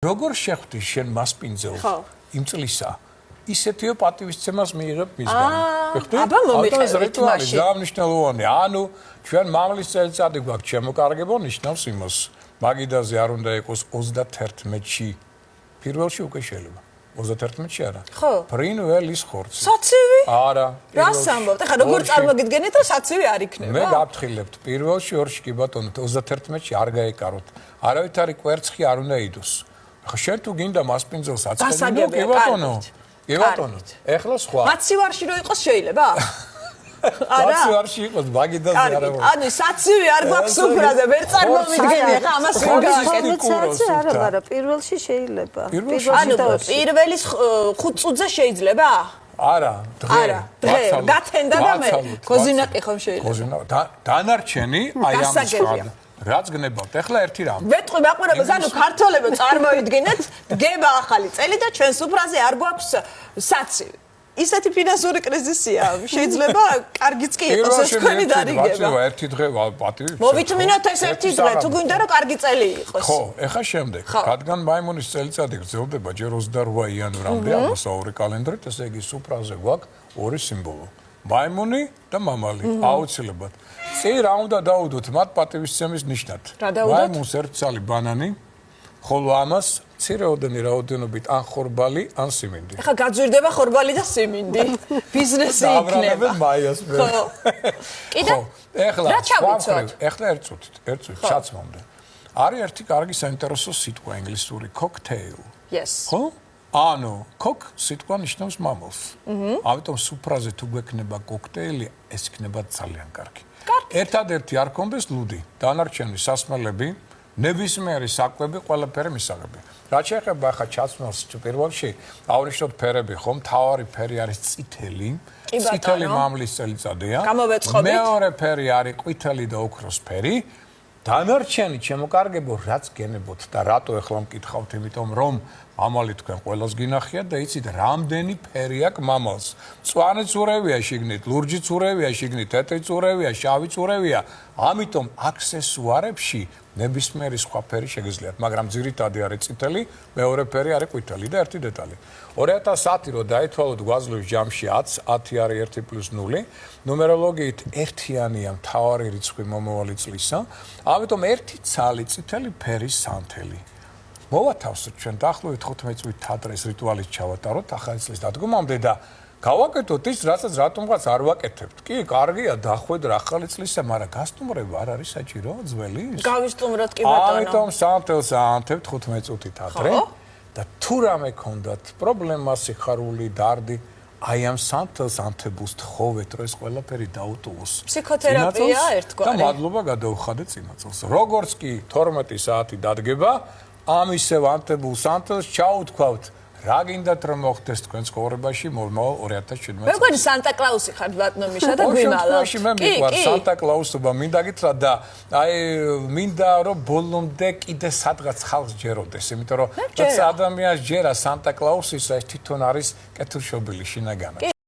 როგორ შეხვდი შენ მასპინძელს იმ წლისა? ისეთიო პატივისცემას მიიღებ მისგან. ხეხტი? აბა მომიყევით რიტუალი გამნიშნელოვანი. ანუ ჩვენ მამლის წელიწადი გვაქვს შემოკარგებო ნიშნავს იმას. მაგიდაზე არ უნდა იყოს 31-ში. პირველში უკვე შეიძლება. 31-ში არა. ხო. ბრინველის ხორცი. საცივი? არა. რას ამბობთ? ეხლა როგორ წარმოგიდგენით, რომ საცივი არ იქნება? მე გავთხილებთ. პირველში, ორში კი ბატონო, 31-ში არ გაეკაროთ. არავით არის კვერცხი არ უნდა იდოს. ხა შენ თუ გინდა მასპინძელს აწყობინო, კი ბატონო. კი ბატონო. ეხლა სხვა. მაცივარში რო იყოს შეიძლება? არა. მაცივარში იყოს, მაგიდაზე არა. ანუ საცივი არ გვაქვს სუფრაზე, ვერ წარმოვიდგენი, ხა ამას ვერ გააკეთეთ. საცივი არა, მაგრამ პირველში შეიძლება. ანუ პირველის 5 წუთზე შეიძლება? არა, დღე. არა, დღე. გათენდა და მე გოზინაკი ხომ შეიძლება. გოზინა. დანარჩენი აი ამის ხარ. რაც გნებავთ, ეხლა ერთი რამ. ვეტყვი მაყურებელს, ანუ ქართველებო წარმოიდგინეთ, დგება ახალი წელი და ჩვენ სუფრაზე არ გვაქვს საცივი. ისეთი ფინანსური კრიზისია, შეიძლება კარგიც კი იყოს ეს თქვენი დარიგება. ერთი დღე პატივი. მოვითმინოთ ეს ერთი დღე, თუ გვინდა რომ კარგი წელი იყოს. ხო, ეხლა შემდეგ. რადგან მაიმუნის წელიწადი გრძელდება ჯერ 28 იანვრამდე, ამასაური კალენდრით, ესე იგი სუფრაზე გვაქვს ორი სიმბოლო. მაიმუნი და მამალი, აუცილებლად. წინ რა უნდა დაუდოთ მათ პატივისცემის ნიშნად. მაიმუნს ერთი ცალი ბანანი, ხოლო ამას მცირეოდენი რაოდენობით ან ხორბალი, ან siminди. ეხლა გაძვირდება ხორბალი და simindi. ბიზნესი იქნება. დაბრუნებენ მაიას მე. ხო. კიდე? ეხლა ეხლა ერთ წუთით ჩაცმამდე. არის ერთი კარგი საინტერესო სიტყვა ინგლისური cocktail. Yes. ხო? ანუ cock სიტყვა ნიშნავს მამალს. ამიტომ სუფრაზე თუ გვექნება კოქტეილი, ეს იქნება ძალიან კარგი. ერთადერთი არ კონდეს ლუდი, დანარჩენი სასმელები, ნებისმიერი საკვები, ყველაფერი მისაღები. რაც შეეხება ახლა ჩაცმულს პირველში, აღნიშნოთ ფერები, ხომ? მთავარი ფერი არის წითელი. წითელი მამლის წელიწადია. მეორე ფერი არის ყვითელი და ოქროს ფერი. დანარჩენი შემოკარგებო რაც გენებოთ და რატო ახლა მკითხავთ, იმიტომ რომ მამალი თქვენ ყველას გინახიათ და იცით რამდენი ფერი აქვს მამალს. მწვანე წურევია შიგნით, ლურჯი წურევია შიგნით, თეთრი წურევია, შავი წურევია. ამიტომ აქსესუარებში ნებისმიერი სხვა ფერი შეგიძლიათ, მაგრამ ძირითადი არის წითელი, მეორე ფერი არის ყვითელი და ერთი დეტალი. 2010 რო დაითვალოთ გვაძლევს ჯამში 10, 10 არის 1 + 0. ნუმეროლოგიით ერთიანია მთავარი რიცხვი მომავალი წლისა. ამიტომ ერთი ცალი წითელი ფერის სანთელი. მოვათავსოთ ჩვენ დაახლოებით 15 წლით ადრე ეს რიტუალის ჩავატაროთ ახალი წლის დადგომამდე და გავაკეთოთ ის, რასაც რატომღაც არ ვაკეთებთ. კი, კარგია, დახვედრა ახალი წლისა, მაგრამ გასტუმრება არ არის საჭირო, ძველი? გავისტუმროთ კი ბატონო. ამიტომ სანთელს აანთებთ 15 წუთით ადრე და თუ რამე გქონდათ პრობლემა, სიხარული, დარდი, აი ამ სანთელს ანთებულს თხოვეთ, რომ ეს ყველაფერი დაუტოვოს. ფსიქოთერაპია ერთგვარი. და მადლობა გადაუხადეთ წინაწელს. როგორც კი 12 საათი დადგება, ამ ისევ ანთებულ სანთელს ჩაუთქვავთ. რა გინდათ რომ მოხდეს თქვენ ცხოვრებაში მომავალ 2017 წელს? მე მგონი სანტა კლაუსი ხარ ბატონო მიშა და გვიმალა. კი, მე მიყვარს სანტა კლაუსობა, მინდა გითხრათ და აი მინდა რომ ბოლომდე კიდე სადღაც ხალხს ჯეროდეს, იმიტომ რომ როცა ადამიანს ჯერა სანტა კლაუსისა, ეს თვითონ არის კეთილშობილი შინაგანად.